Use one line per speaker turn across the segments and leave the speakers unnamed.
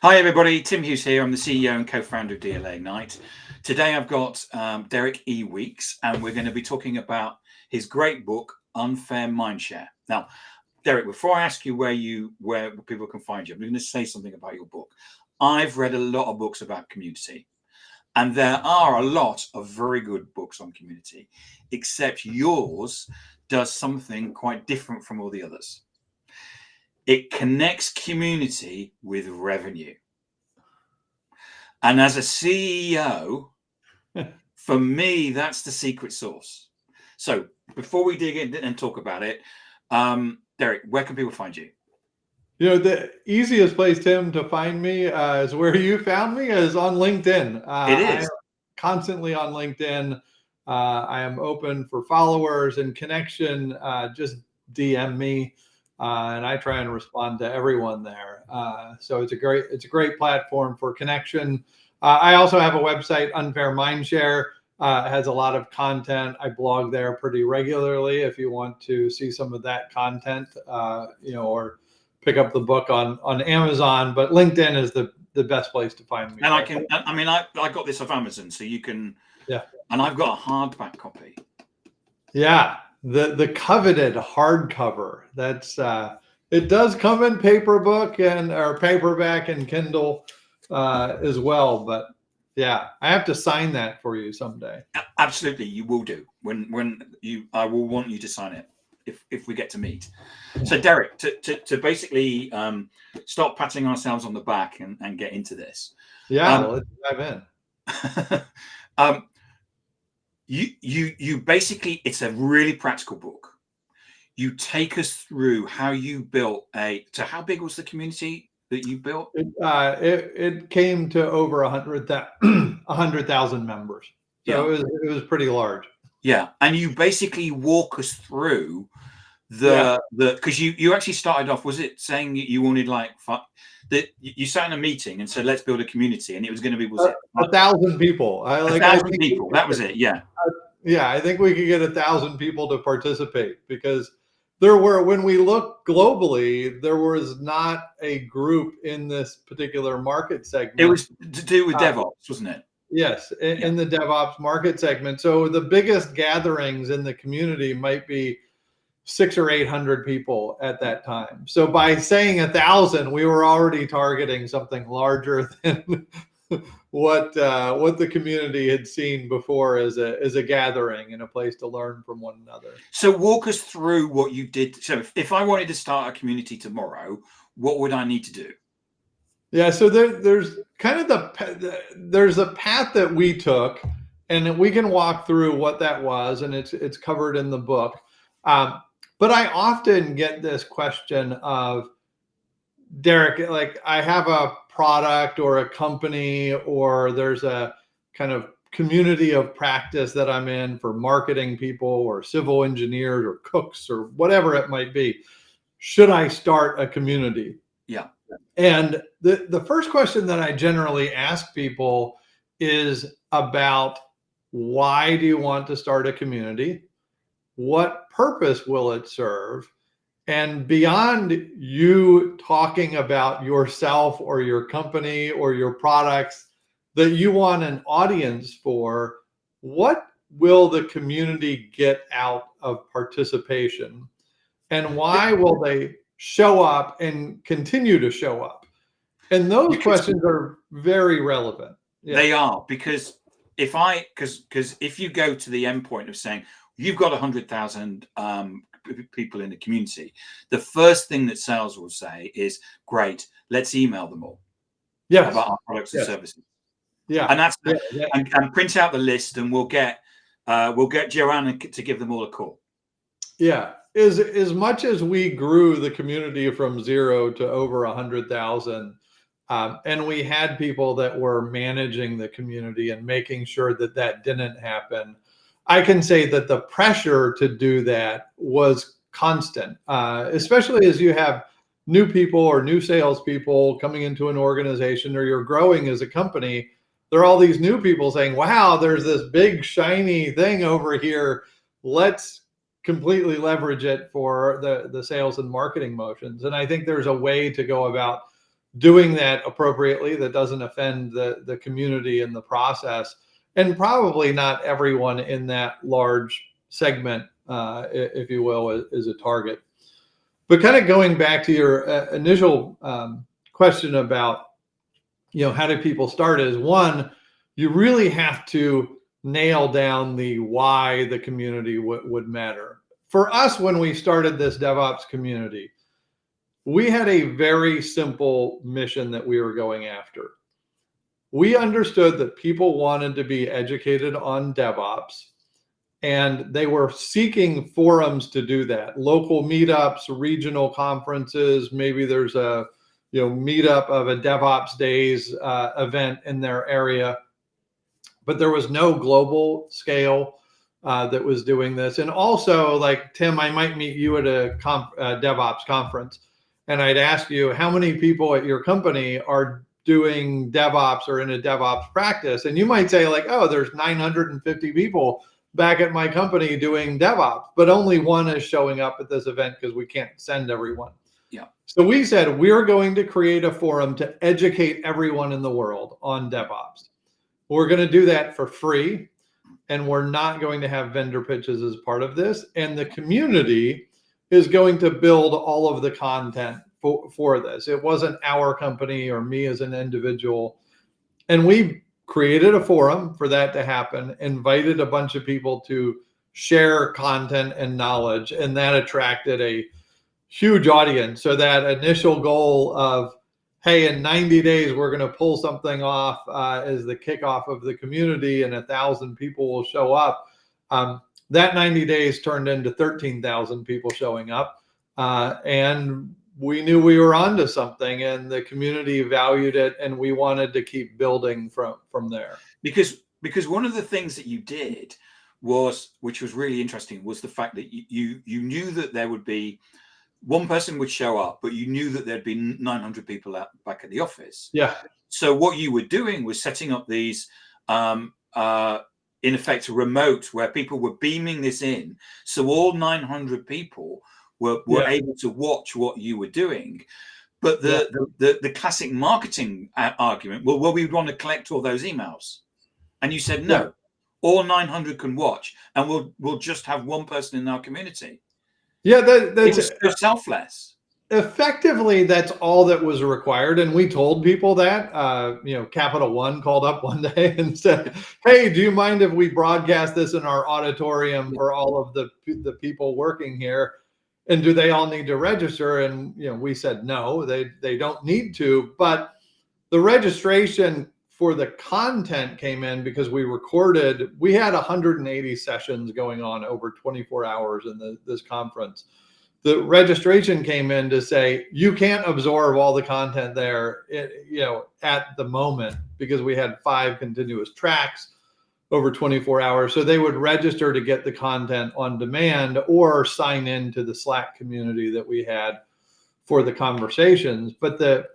Hi everybody, Tim Hughes here. I'm the CEO and co-founder of DLA Ignite. Today I've got Derek E. Weeks, and we're going to be talking about his great book, Unfair Mindshare. Now, Derek, before I ask you where people can find you, I'm going to say something about your book. I've read a lot of books about community, and there are a lot of very good books on community, except yours does something quite different from all the others. It connects community with revenue. And as a CEO, for me, that's the secret sauce. So before we dig in and talk about it, Derek, where can people find you?
The easiest place, Tim, to find me is where you found me, is on LinkedIn.
It is.
I am constantly on LinkedIn. I am open for followers and connection. Just DM me, and I try and respond to everyone there. So it's a great platform for connection. I also have a website, Unfair Mindshare. It has a lot of content. I blog there pretty regularly if you want to see some of that content, or pick up the book on Amazon, but LinkedIn is the best place to find me.
And I got this off Amazon, so you can, and I've got a hardback copy.
Yeah, the coveted hardcover. That's it does come in paperback and Kindle as well, but yeah, I have to sign that for you someday.
Absolutely, you will do. I will want you to sign it if we get to meet. So Derek, to basically start patting ourselves on the back and get into this.
Yeah, let's dive
in. You basically, it's a really practical book. You take us through how you built how big was the community that you built?
It came to over 100,000 members. So it was pretty large.
Yeah, and you basically walk us through because you actually started off, was it saying you wanted that you sat in a meeting and said, let's build a community, and it was going to be
1,000 people.
1,000 people. That was it. Yeah.
Yeah, I think we could get 1,000 people to participate, because when we look globally, there was not a group in this particular market segment.
It was to do with DevOps, wasn't it?
Yes, in the DevOps market segment. So the biggest gatherings in the community might be 600 or 800 people at that time. So by saying 1,000, we were already targeting something larger than what the community had seen before as a gathering and a place to learn from one another.
So walk us through what you did. So if I wanted to start a community tomorrow, what would I need to do?
Yeah, so there's kind of there's a path that we took, and we can walk through what that was, and it's covered in the book. But I often get this question of, Derek, like, I have a product or a company, or there's a kind of community of practice that I'm in for marketing people or civil engineers or cooks or whatever it might be. Should I start a community?
Yeah.
And the first question that I generally ask people is about, why do you want to start a community? What purpose will it serve? And beyond you talking about yourself or your company or your products that you want an audience for, what will the community get out of participation? And why will they show up and continue to show up? And those questions are very relevant.
Yeah. They are, because if you go to the endpoint of saying you've got 100,000 people in the community, the first thing that sales will say is, great, let's email them all about our products and services.
Yeah.
And that's and print out the list, and we'll get Joanna to give them all a call.
Yeah. As much as we grew the community from 0 to over 100,000, and we had people that were managing the community and making sure that didn't happen, I can say that the pressure to do that was constant, especially as you have new people or new salespeople coming into an organization, or you're growing as a company. There are all these new people saying, wow, there's this big shiny thing over here. Let's completely leverage it for the sales and marketing motions. And I think there's a way to go about doing that appropriately that doesn't offend the community in the process. And probably not everyone in that large segment, if you will, is a target. But kind of going back to your initial question about, how do people start, is one, you really have to nail down the why the community would matter. For us, when we started this DevOps community, we had a very simple mission that we were going after. We understood that people wanted to be educated on DevOps, and they were seeking forums to do that. Local meetups, regional conferences, maybe there's a meetup of a DevOps Days event in their area, but there was no global scale that was doing this. And also, like, Tim, I might meet you at a DevOps conference, and I'd ask you, how many people at your company are doing DevOps or in a DevOps practice? And you might say, like, oh, there's 950 people back at my company doing DevOps, but only one is showing up at this event because we can't send everyone.
Yeah.
So we said, we're going to create a forum to educate everyone in the world on DevOps. We're going to do that for free, and we're not going to have vendor pitches as part of this. And the community is going to build all of the content for this. It wasn't our company or me as an individual. And we created a forum for that to happen, invited a bunch of people to share content and knowledge, and that attracted a huge audience. So that initial goal of, hey, in 90 days, we're going to pull something off as the kickoff of the community, and 1,000 people will show up. That 90 days turned into 13,000 people showing up. And we knew we were onto something, and the community valued it, and we wanted to keep building from there.
Because one of the things that you did was, which was really interesting, was the fact that you knew that there would be one person would show up, but you knew that there'd be 900 people back at the office.
Yeah.
So what you were doing was setting up these, in effect, remote, where people were beaming this in. So all 900 people were able to watch what you were doing. But the classic marketing argument, well, we would want to collect all those emails. And you said, no, all 900 can watch, and we'll just have one person in our community.
Yeah, that's
it was so selfless.
Effectively, that's all that was required. And we told people that. Capital One called up one day and said, hey, do you mind if we broadcast this in our auditorium for all of the people working here? And do they all need to register? And we said, no, they don't need to. But the registration for the content came in because we had 180 sessions going on over 24 hours in this conference. The registration came in to say, you can't absorb all the content there, at the moment, because we had 5 continuous tracks over 24 hours. So they would register to get the content on demand or sign into the Slack community that we had for the conversations. But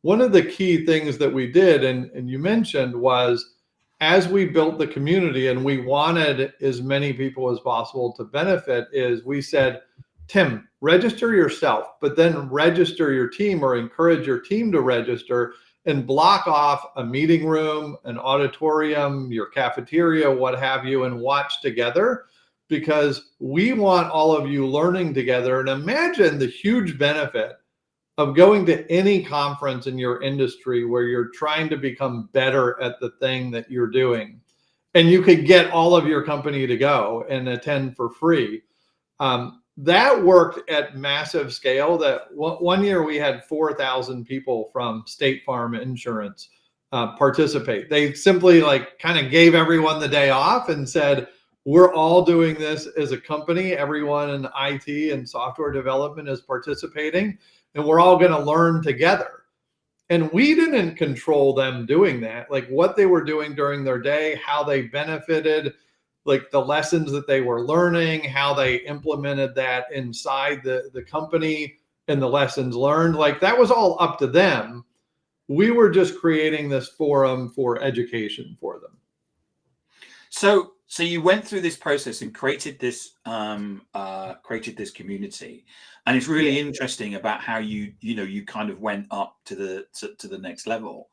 one of the key things that we did, and you mentioned, was as we built the community and we wanted as many people as possible to benefit, is we said, Tim, register yourself, but then register your team or encourage your team to register, and block off a meeting room, an auditorium, your cafeteria, what have you, and watch together, because we want all of you learning together. And imagine the huge benefit of going to any conference in your industry where you're trying to become better at the thing that you're doing, and you could get all of your company to go and attend for free. That worked at massive scale. That one year we had 4,000 people from State Farm Insurance participate. They simply kind of gave everyone the day off and said, we're all doing this as a company. Everyone in IT and software development is participating, and we're all going to learn together. And we didn't control them doing that, like what they were doing during their day, how they benefited, like the lessons that they were learning, how they implemented that inside the company, and the lessons learned. Like, that was all up to them. We were just creating this forum for education for them.
So you went through this process and created this community, And it's really interesting about how you kind of went up to the next level,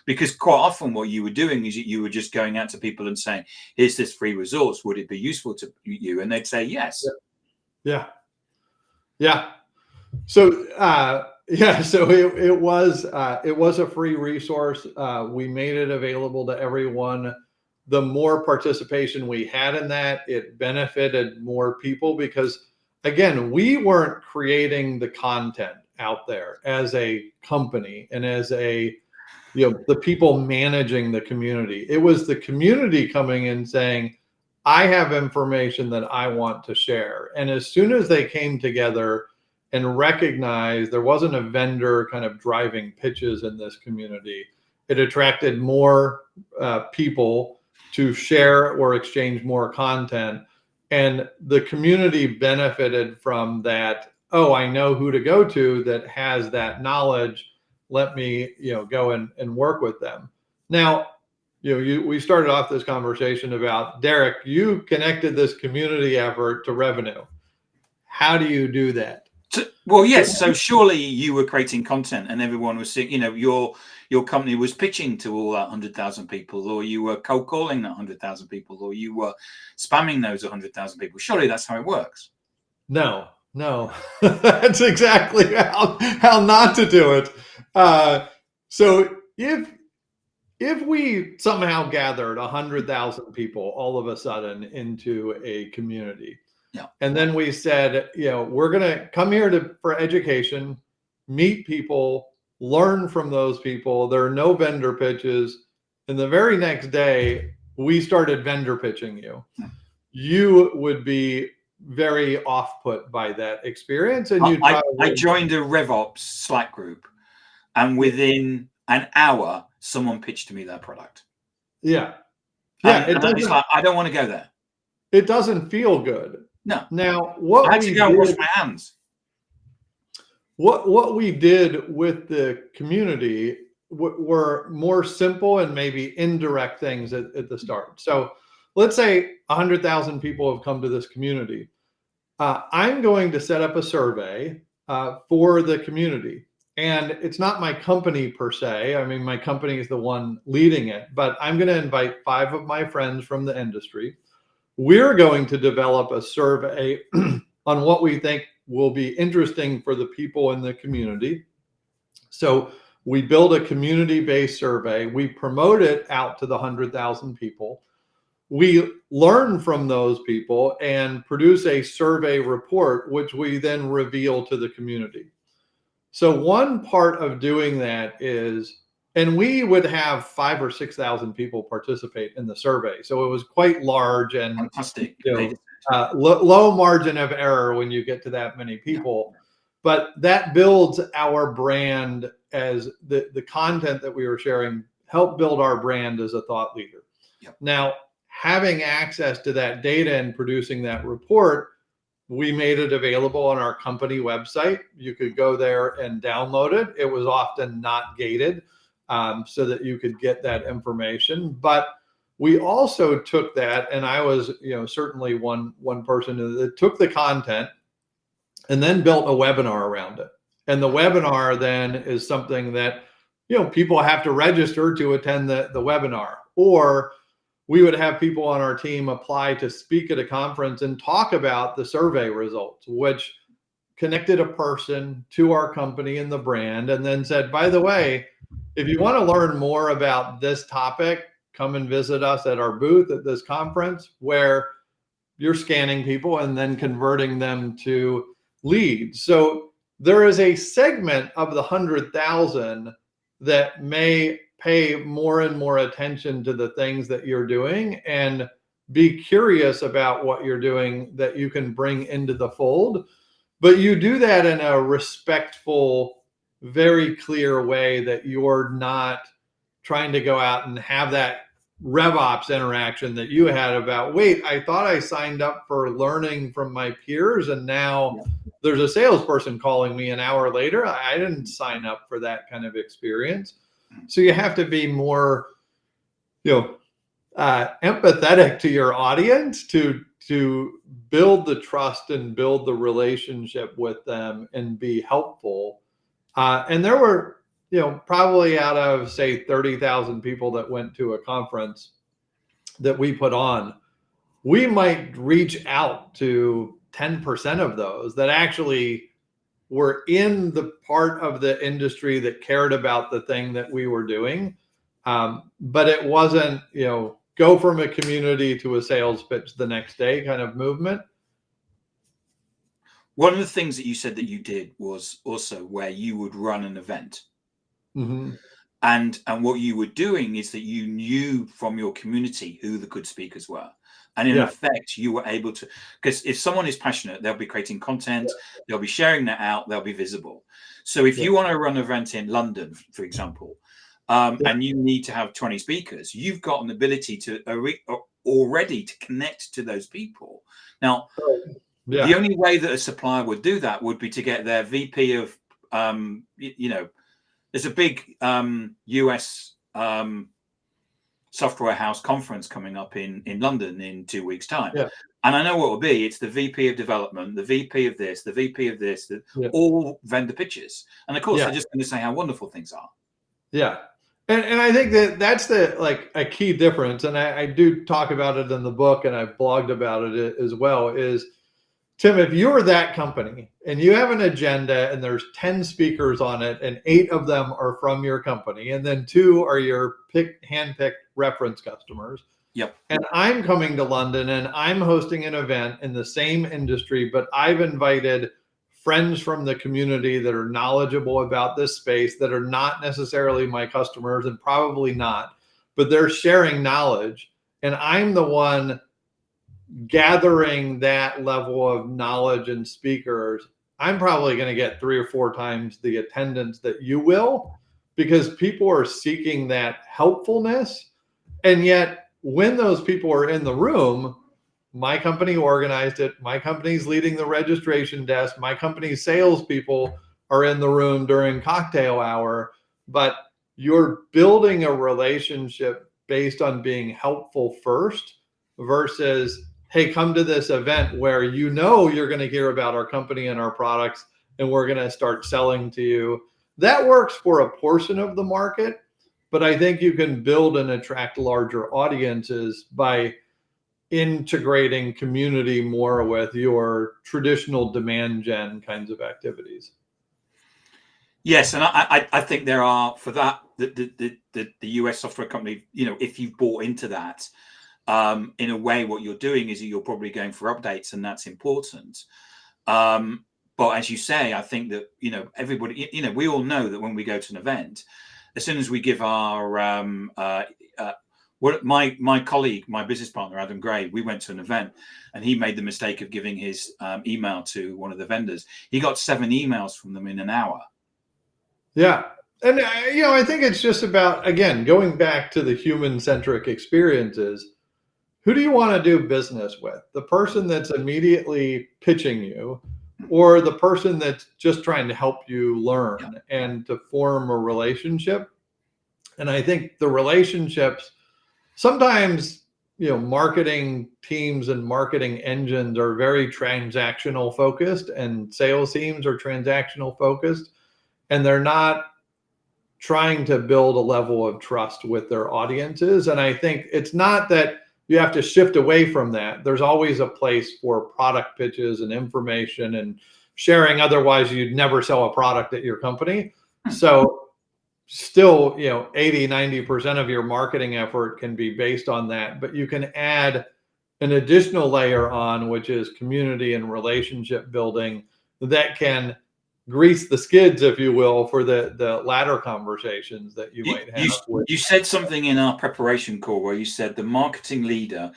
because quite often what you were doing is you were just going out to people and saying, here's this free resource, would it be useful to you? And they'd say yes.
Yeah. So so it was a free resource. We made it available to everyone. The more participation we had in that, it benefited more people, because again, we weren't creating the content out there as a company and as the people managing the community. It was the community coming in saying, I have information that I want to share. And as soon as they came together and recognized there wasn't a vendor kind of driving pitches in this community, it attracted more people to share or exchange more content. And the community benefited from that. Oh, I know who to go to that has that knowledge. Let me, go and work with them. Now, we started off this conversation about, Derek, you connected this community effort to revenue. How do you do that?
Well, yes. So surely you were creating content and everyone was seeing, your company was pitching to all that 100,000 people, or you were cold calling that 100,000 people, or you were spamming those 100,000 people. Surely that's how it works.
No, that's exactly how not to do it. So if we somehow gathered 100,000 people all of a sudden into a community, and then we said, we're going to come here for education, meet people, learn from those people. There are no vendor pitches. And the very next day, we started vendor pitching you. You would be very off-put by that experience. And
I joined a RevOps Slack group, and within an hour, someone pitched to me their product.
Yeah.
It's like, I don't want to go there.
It doesn't feel good.
No.
Now, what
I had to go and wash my hands.
What we did with the community were more simple and maybe indirect things at the start. So let's say 100,000 people have come to this community. I'm going to set up a survey for the community. And it's not my company per se. I mean, my company is the one leading it, but I'm going to invite 5 of my friends from the industry. We're going to develop a survey on what we think will be interesting for the people in the community. So we build a community-based survey. We promote it out to the 100,000 people. We learn from those people and produce a survey report, which we then reveal to the community. So one part of doing that is, and we would have 5,000 or 6,000 people participate in the survey. So it was quite large and
fantastic.
Low margin of error when you get to that many people. Yeah. But that builds our brand, as the content that we were sharing helped build our brand as a thought leader. Yep. Now, having access to that data and producing that report, we made it available on our company website. You could go there and download it. It was often not gated, so that you could get that information. But we also took that, and I was, certainly one person that took the content and then built a webinar around it. And the webinar then is something that, people have to register to attend the webinar, or we would have people on our team apply to speak at a conference and talk about the survey results, which connected a person to our company and the brand, and then said, by the way, if you want to learn more about this topic, come and visit us at our booth at this conference, where you're scanning people and then converting them to leads. So there is a segment of the 100,000 that may pay more and more attention to the things that you're doing and be curious about what you're doing that you can bring into the fold. But you do that in a respectful, very clear way, that you're not trying to go out and have that RevOps interaction that you had about, wait, I thought I signed up for learning from my peers, and now there's a salesperson calling me an hour later. I didn't sign up for that kind of experience. So you have to be more, empathetic to your audience to to build the trust and build the relationship with them and be helpful. And there were, probably out of, say, 30,000 people that went to a conference that we put on, we might reach out to 10% of those that actually were in the part of the industry that cared about the thing that we were doing. But it wasn't, go from a community to a sales pitch the next day kind of movement.
One of the things that you said that you did was also where you would run an event.
Mm-hmm.
And what you were doing is that you knew from your community who the good speakers were. And in effect, you were able to, because if someone is passionate, they'll be creating content, they'll be sharing that out, they'll be visible. So if you want to run an event in London, for example, and you need to have 20 speakers, you've got an ability to already to connect to those people. Now, the only way that a supplier would do that would be to get their VP of, there's a big US software house conference coming up in London in 2 weeks' time. And I know what it will be. It's the VP of development, the VP of this, the VP of this, all vendor pitches. And of course, they're just going to say how wonderful things are.
Yeah. And I think that's a key difference. And I do talk about it in the book, and I've blogged about it as well, is, Tim, if you're that company and you have an agenda and there's 10 speakers on it and 8 of them are from your company, and then 2 are your hand-picked reference customers. And I'm coming to London and I'm hosting an event in the same industry, but I've invited friends from the community that are knowledgeable about this space, that are not necessarily my customers and probably not, but they're sharing knowledge. And I'm the one gathering that level of knowledge and speakers. I'm probably going to get 3 or 4 times the attendance that you will, because people are seeking that helpfulness. And yet when those people are in the room, my company organized it, my company's leading the registration desk, my company's salespeople are in the room during cocktail hour, but you're building a relationship based on being helpful first versus, hey, come to this event where you're going to hear about our company and our products, and we're going to start selling to you. That works for a portion of the market, but I think you can build and attract larger audiences by integrating community more with your traditional demand gen kinds of activities.
Yes, and I think there are, for that, the US software company, if you've bought into that, in a way, what you're doing is you're probably going for updates, and that's important. But as you say, I think that, everybody, we all know that when we go to an event, as soon as we give our, my colleague, my business partner, Adam Gray, we went to an event and he made the mistake of giving his email to one of the vendors. He got 7 emails from them in an hour.
Yeah. And, I think it's just about, again, going back to the human-centric experiences. Who do you want to do business with? The person that's immediately pitching you, or the person that's just trying to help you learn and to form a relationship? And I think the relationships, sometimes, marketing teams and marketing engines are very transactional focused, and sales teams are transactional focused, and they're not trying to build a level of trust with their audiences. And I think it's not that you have to shift away from that. There's always a place for product pitches and information and sharing. Otherwise, you'd never sell a product at your company. So still, 80, 90% of your marketing effort can be based on that, but you can add an additional layer on, which is community and relationship building, that can grease the skids, if you will, for the latter conversations that you might have.
You said something in our preparation call where you said the marketing leader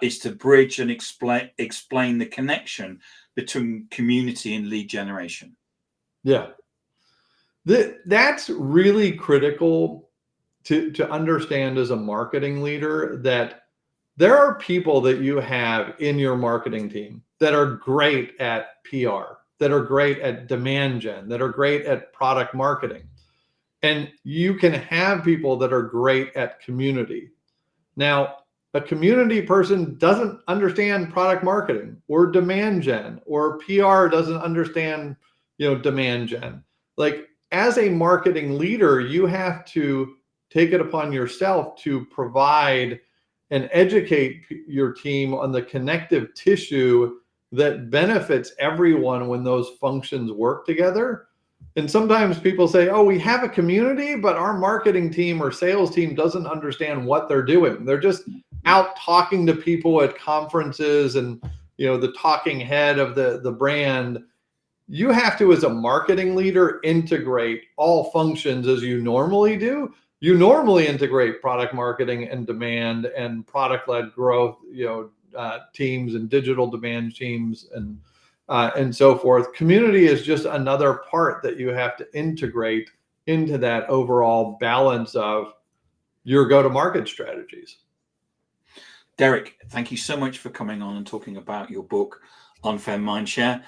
is to bridge and explain the connection between community and lead generation.
Yeah. That's really critical to understand as a marketing leader, that there are people that you have in your marketing team that are great at PR, that are great at demand gen, that are great at product marketing. And you can have people that are great at community. Now, A community person doesn't understand product marketing or demand gen, or PR doesn't understand, demand gen. Like, as a marketing leader, you have to take it upon yourself to provide and educate your team on the connective tissue that benefits everyone when those functions work together. And sometimes people say, oh, we have a community, but our marketing team or sales team doesn't understand what they're doing. They're just out talking to people at conferences and, the talking head of the brand. You have to, as a marketing leader, integrate all functions as you normally do. You normally integrate product marketing and demand and product-led growth, teams and digital demand teams and so forth. Community is just another part that you have to integrate into that overall balance of your go-to-market strategies.
Derek, thank you so much for coming on and talking about your book, Unfair Mindshare.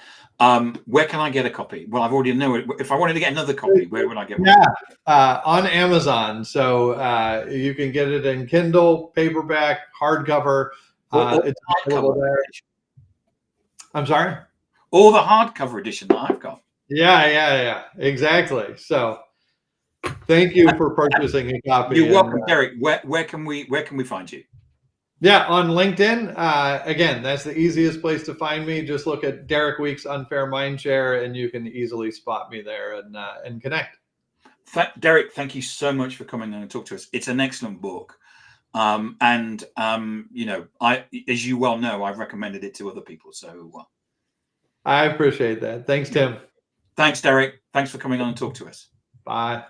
Where can I get a copy? Well, I've already know it. If I wanted to get another copy, where would I get one?
On Amazon. So you can get it in Kindle, paperback, hardcover. It's available there. I'm sorry?
Or the hardcover edition that I've got.
Yeah, exactly. So thank you for purchasing a copy.
You're welcome, Derek. Where can we find you?
Yeah, on LinkedIn. Again, that's the easiest place to find me. Just look at Derek Weeks Unfair Mindshare, and you can easily spot me there and connect.
Derek, thank you so much for coming in and talk to us. It's an excellent book. As you well know, I've recommended it to other people. So
I appreciate that. Thanks, Tim.
Thanks, Derek. Thanks for coming on and talk to us.
Bye.